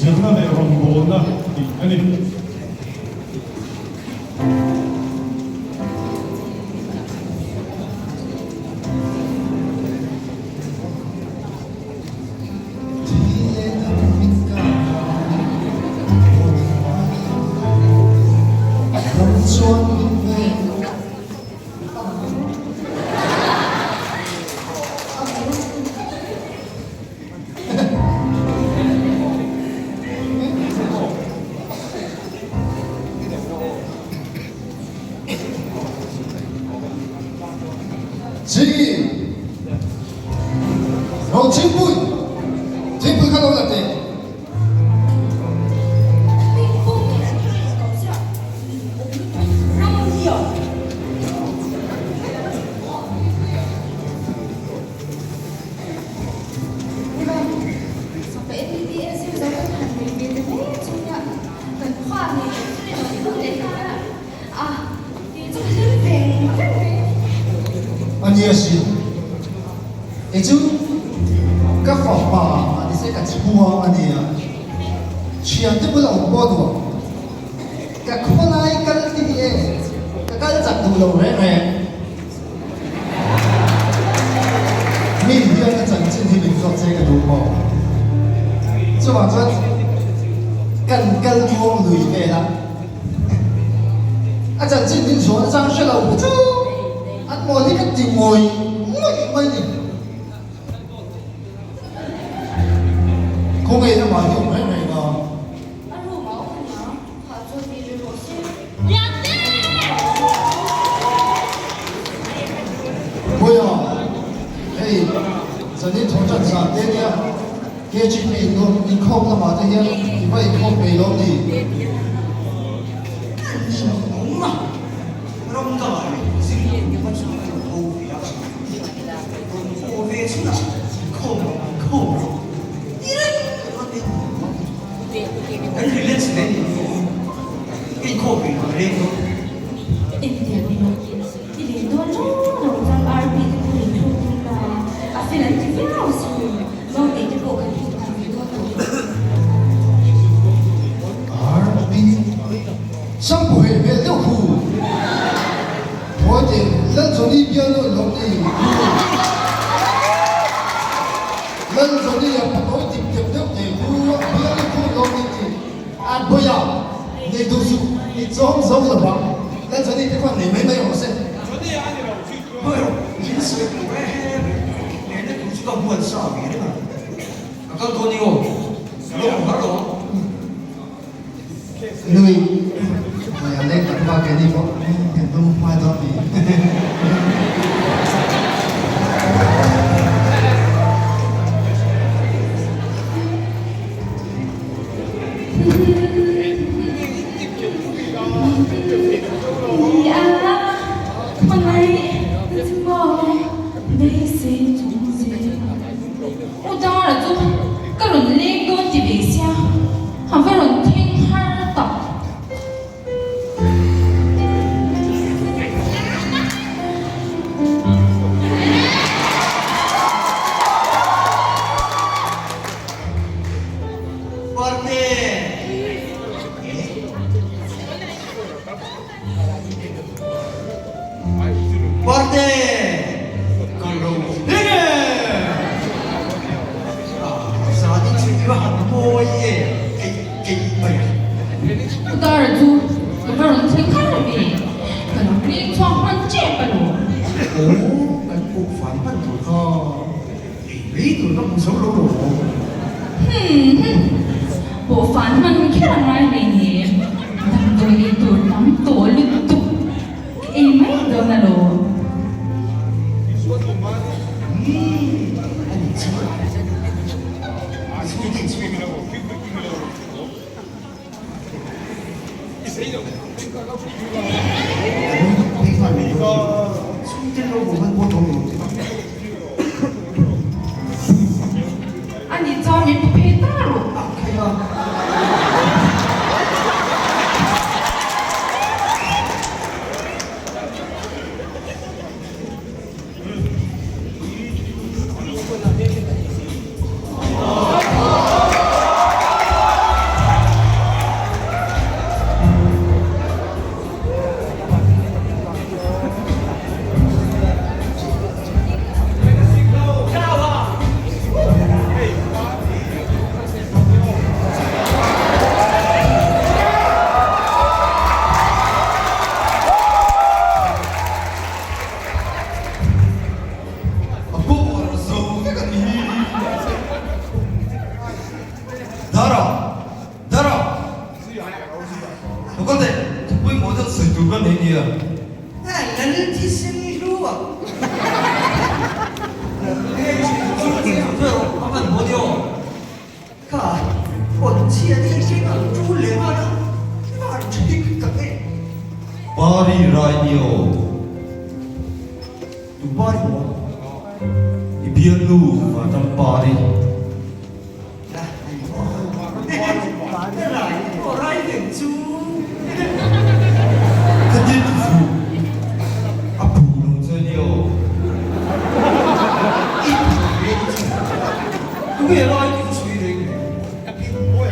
장난의 럼보나 아니 지금 쟁부看到了没？你也是，也就个方法，你这个直播啊你啊，全都不能播的，个可能个这些，个角度有人嘞，你要个真正的民族这个图播，就话说，跟光类别啦，啊真正民族张学老不就。我这个定位，我呢？空气都蛮用的那个。那入毛可能好做地质螺丝。不要，哎，昨天从镇上那边，给去美国，你靠不嘛这些，你把一靠美国的。小龙嘛，龙到海。很可怜是的，给扣给了嘞。上不会别六哭，我的人从里边都容易哭，人从里边不懂点点点点哭，不要哭容易的，啊不要，你读书，你装熟了吧？人从里这块你没有事。不是，平时我还连那读书都不很少别的嘛，刚多你哦，弄好了。Lui, mày ở đây tặng ba cái đi có, tiền tôi khoai to thì. Bộ phán mình khi là ngay về nhé Thằng tôi đi tuổi lắm tuổi liên tục Em mấy đâu là đồ 아니 저 밑에 페이터로 có thể với mỗi thứ sự chủ quan này nhiều 나는 디스니로 한번 뭐요 가 원치의 이제가 줄래마나 말 책임감에 Bari Radio 누바리 뭐 Ibianu và trong Bari Tất nhiên phụ Áp phụ đồng chơi nhiều 그게 라이트 수위를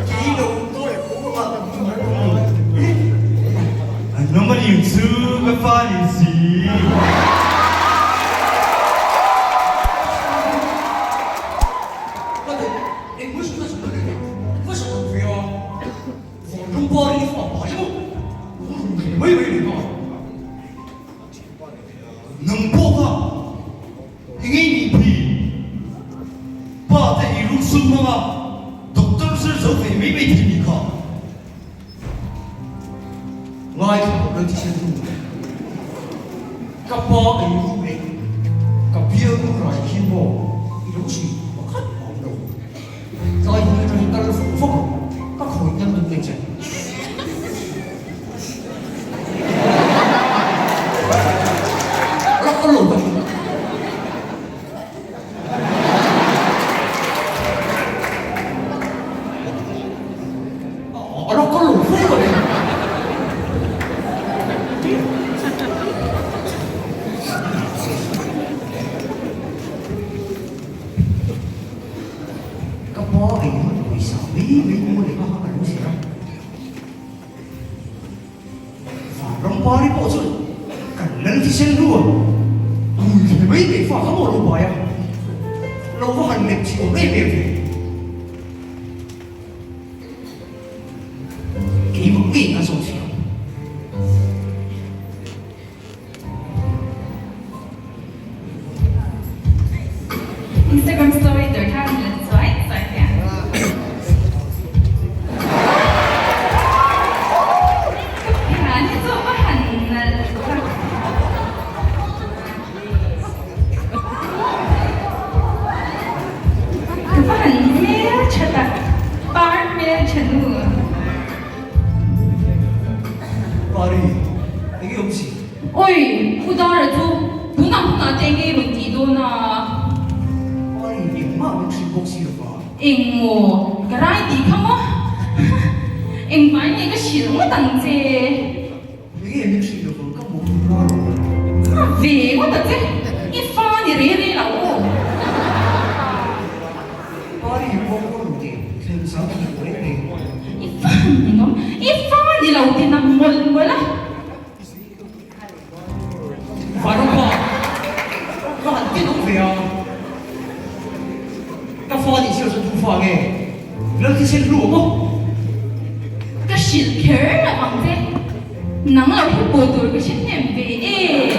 기도 또에 보고가 Nó mà nhiều sư cái pha gì gì 근데 이 무슨 뜻을 모르겠네. 무슨 뜻이야? 공부하는 거 가지고 왜 이래? Nâng bộ ha Hình ý nhị phì Bà thể ý lúc xung mà Độc tâm sư dấu về mấy mấy thì nhị khả 라이트 런티션 까빠 이후에 까비어로 라이키고 이것이 막한 마음으로 라이트를 좀 따라 ፎ고 까 거의 있는 데 얼럭걸로 후회거려. Các bố thì nó sợ bí mua để có cái gì đó. Và rong bò đi bộ rồi, cần lên thì sen luôn. Thì mấy bị phá không một lỗ bò à? Lỗ có hành lịch chỉ có mấy việc. Kỹ một kỹ là xong rồi. Instagram story đợi tham lần xoáy xoáy kìa. Hả, thì tôi có hẳn là có hẳn thế chắc là bar mê chân nữa. 말이 이게 없지. Ôi, cô đó là chú bún nào tên nghe rồi tí đô na 말이 임마 역시 복시를 봐. em ngô cái rai tí không á em phải nghe cái gì mà tặng chê 이게 역시 볼까 못 몰라. về quá tặng chê ít pha thì rê lẩu 말이 먹고는데 괜찮은 거래. ít pha thì lẩu thì nằm một lần á 바로 봐. 너한 개 높이야. 까 포안이 지어서 두포하게. 이렇게 제일 누워. cái gì khéo là bằng chê nắng là hết bồi tuổi cái chuyện em về ê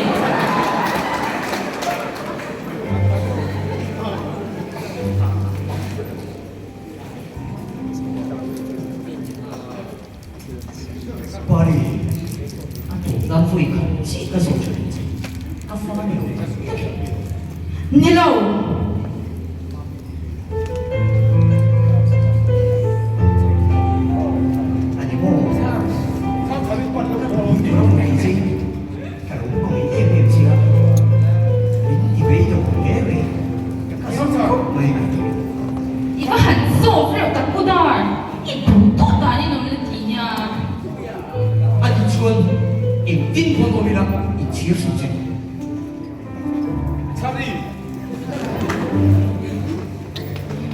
말이 난 보이까 지가 소중했지. 까 포안이 ni lẩu 아니고 그런 게 이제 결국 이게 맵지가 이왜 이런 게 왜? 약간 성격 왜 이래? 이거 한 쏘, 그래, 딱 보다. 이 보통 많이 넘는 디냐. 아니 지원 인딘 번호이랑 이 지역 숙제.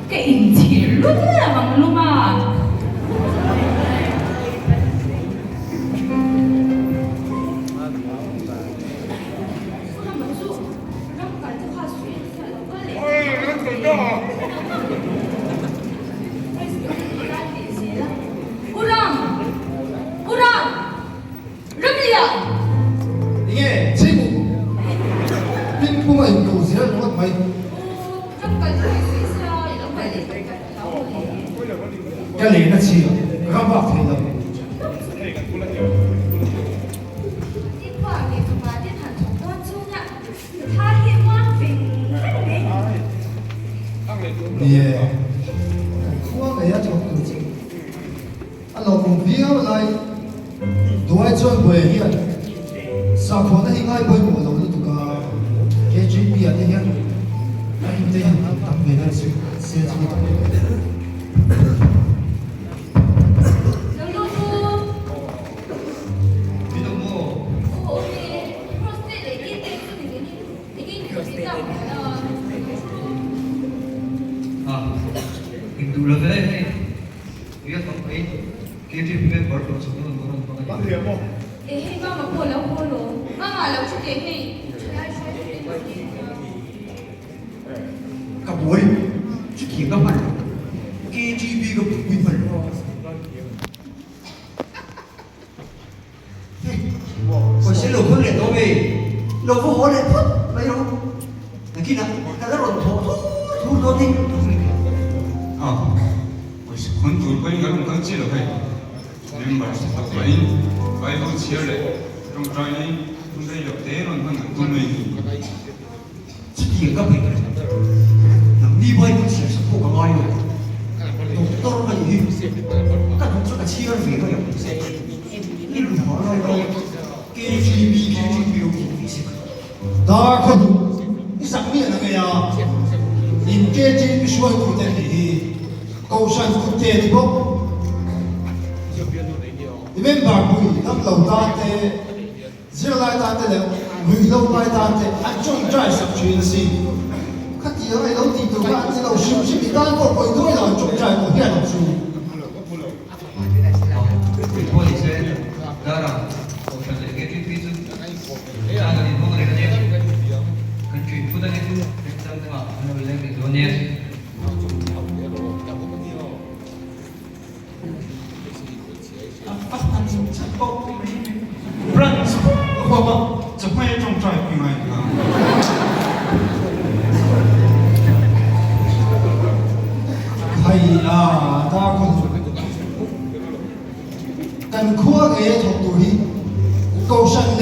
Cái hình chỉ luôn là bằng luôn mà. Urang! Urang! Rumlia! 이게 제국 빈부가 있고 우세요? 누가 많이 cái này nó chi rồi các bác thấy đâu 你话你干嘛？你谈同多中呀？他黑我病，你我个一做到子，老公比我来，都爱做背嘅，上课呢应该背我老都个，KGB 啊啲嘢，啲嘢特别嘅写字。刘叔叔，你懂不？我哋 prostate 已經調節到啦。啊，印度人咧，佢一講起，佢啲咩玩法，全部都冇人講嘅。誒，媽媽過兩過咯，媽媽留出嘅氣，吹下吹啲嗰啲。กับมวยชุดเขียงกับมัน KGB กับวิมันคนเสียหลุดคนเหรียญตัวเองเราก็หัวเลยปุ๊บไม่รู้แต่กินนะแต่ละหล่นทุกตัวทิ้ง 啊，我是很多关于我刚接了会，你们是到关于外头去了，用这里用这有点了，那都没有。 ชุดเขียงกับเองหนังนี่ไว้ก็เสียสะโพกกับไอ้เลยตกต้นกันอยู่ก็ถูกชุดกระชี้กันฝีก็อย่างนี่หลุดหัวเลยก็ KGB 有几สิบ 大家看，你上面那个呀，人家这必须要有点力，高山不跌的不？你们把会他们老大的，只要来大的了，会老来大的，按中在上去的是，看第二老地都看这老师不是比单个会多了，中在我骗老师。我以前当然，我选择给这辈子，家里多个人呢，根据不断的这样的嘛，我们来给多年。 不然，我们这块种在平安啊。係啊，大家看，近跨嘅同度起，高山咧，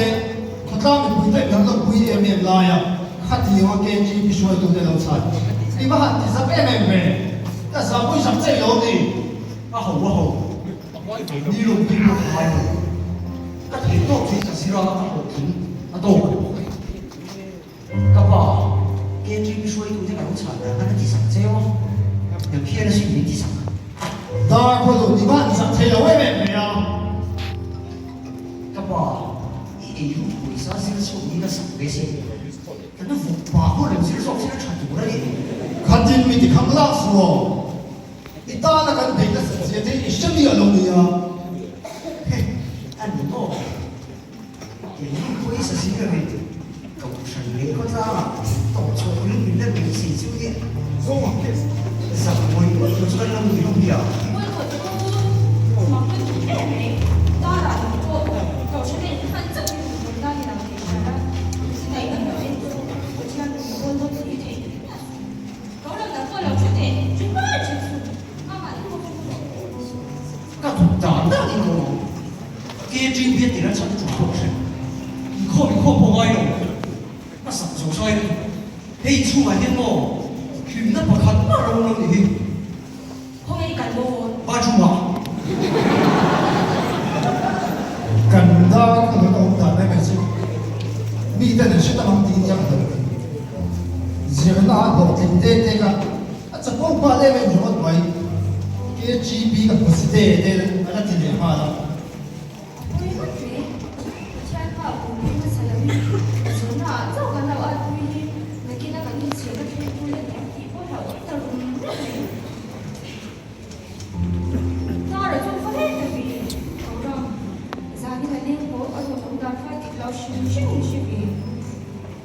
佢當然會得兩個會嘅面來啊，黑啲我驚住必須要到啲老闆，你乜黑啲十咩咩咩，一十杯十隻有啲，啊好，你老邊個係？ก็ถือโต๊ะที่จะสิเราต้องอดทนอะโต๊ะก็ว่าเกมที่ช่วยดูที่เราฉาดนะนั่นที่สั่งเจ้าเดี๋ยวเพี้ยนสิ่งนี้ที่สั่ง 大家看到你乜十隻有咩咩咩啊？ ก็ว่าอีเอยูคุยซะสิ่งที่นี่ก็สั่งไปสิแต่นั่นผมว่าคนเราสิ่งที่เราฉันดูได้ 看見咪啲冚冷褲喎，你打那個平嘅十隻啲一緒啲嘅龍嚟啊！ อันนี้ก็เอยูคุยซะสิ่งที่ก็ฉันเองก็จะต้องโชว์เรื่องนี้เป็นสิ่งที่เนี่ยสักวันก็จะช่วยเราไม่รู้เดียว 我怎么会出现没？当然我搞成那看这个我当然了，现在一个表演我这样我都自己听，搞了的过了出的，就慢就出，妈妈你给我说。 ก็ถูกด่าได้นี่น้องเกจิเบียติระชันถูกบอกใช่ข้อมีข้อพงไอ้หนูมาสั่งสงสัยเฮ้ยช่วยเนี่ยน้องคือนักประคันมาเราเราดิ 后面一赶过我， บ้าจุมา 近大家看到大咩咩先？咪得人識得講點樣嘅？人啊，落定啲啲㗎，啊就講話咧，咪唔乜位？KGB 嘅不是啲啲，啊一啲嘢嘛啦。我一个嘴，我前把我们那啥了，是那早干到啊对，那给那个你吃个水果的东西，我还我到当然就发现的比，好让，咱那个那个我从那发的老师是比，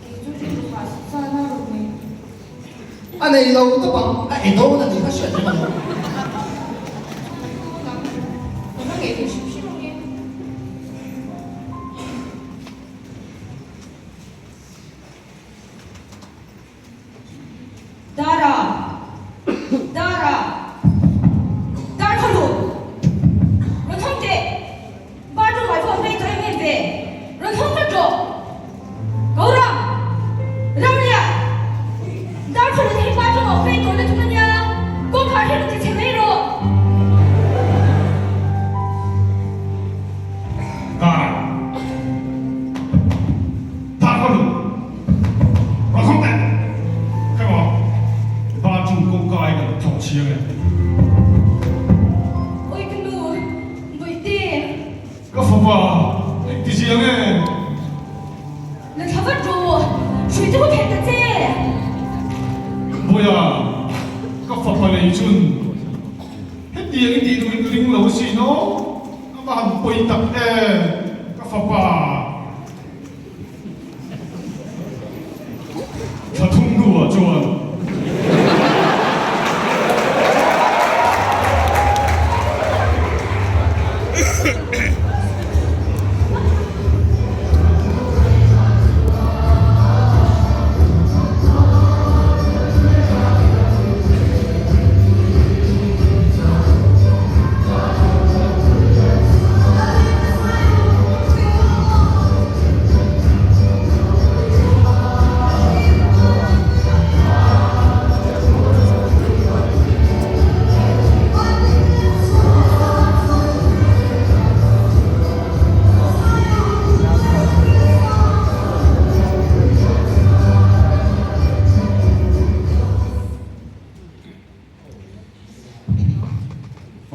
给就是话在那种的。啊你老都講，啊下到那你佢選咗乜？我们给的是不是容易？ Dara! Dara! Dara 看路！我看见，把 các phật bà đi gì nghe là thằng vật chủ suy cho cái cái gì 뭐야 các phật bà này chun hết tiền đi tụi mình linh lâu xí nó mà hầm bồi tập đè các phật bà thật hung đùa chuan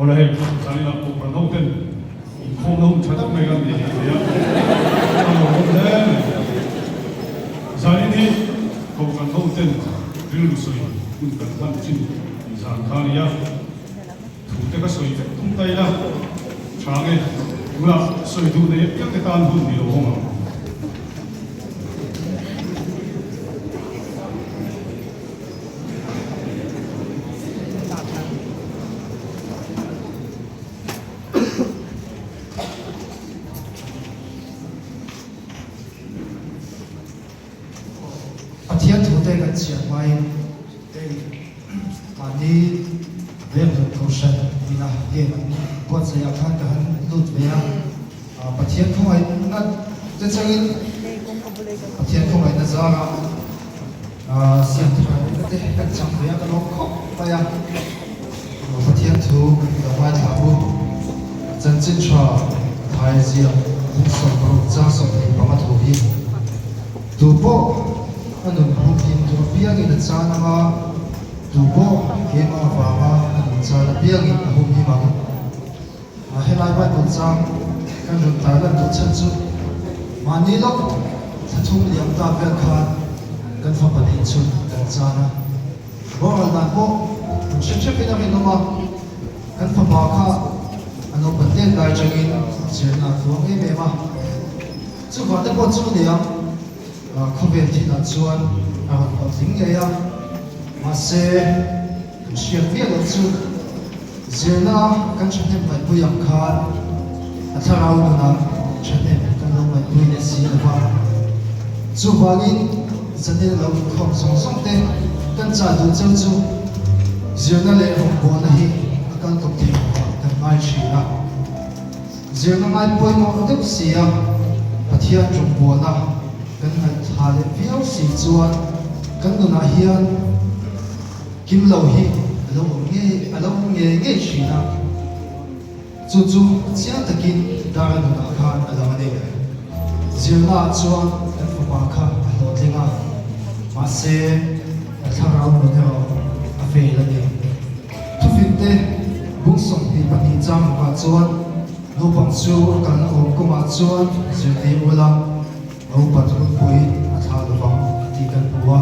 Ora hei, tani na ko pran hoten. I ko no chata me gan ni ya. Zani ni ko pran hoten. Rilu soi kun kan ban chin. Zan khan ya. Thu te ka soi te tum tai la. Change ula soi du ne ya ke tan hun ni lo hong. Thiên thủ tây gần chiang mai tây mà đi về được cầu sân đi là về quan sai ác han cái lụt về à thiên không ai ngắt trên sang in thiên không ai ra à xiên thay cái tây cái chẳng về cái lỗ khóc phải à thiên thủ đồng mai thảo bu chân chân cho thái diệu cũng sống bằng trang sống thì bằng thủ hi tu bộ anh em không tin tu bia cái đất cha nama tu bộ cái mà vàng anh cha là bia cái không đi bằng à hiện nay bạn tu trang cái chúng ta là tu chân chú mà ní lắm thật không liam ta về khan cái pháp bản hình chung đất cha na bỏ ra đàn bộ sẽ cái nào mình mà cái pháp bảo kha anh ông bản tiền đại trang in chuyện là tuồng cái mẹ mà chú vào cái bộ chú liam không biết thì là chuan ở tính vậy à mà sẽ chuyện việc là chú giờ na căn chân em phải bùi ăn khan thà rau nữa na chân em căn đâu phải bùi để xí là vào chú vào đi chân em lâu không sống sống thế căn trả đủ chân chú giờ na lệ không buồn này căn tục thì căn mai chỉ là giờ na mai bùi mà tiếp xí à thiên trung buồn à kan thà le viau si chuan kan nu na hian kim lo hi alo nge china chu chiang takin dar nu na khan alo ne zirna chuan kan fa kha alo tlinga ma se tharau nu ne a fe la ne tu fin te bung song hi pani chang pa chuan no pang chu kan o ko ma chuan zirti ula ông bắt đầu quay tháo đồ vòng thì cần bùa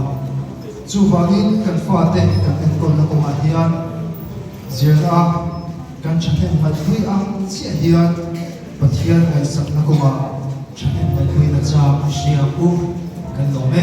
chú vangin cần pha tê cần anh con là công an hiền zira cần chẳng thêm mặt quay ăn chia hiền bát hiền ngày sắp là công an chẳng thêm mặt quay là cha siêu u cần lồng mê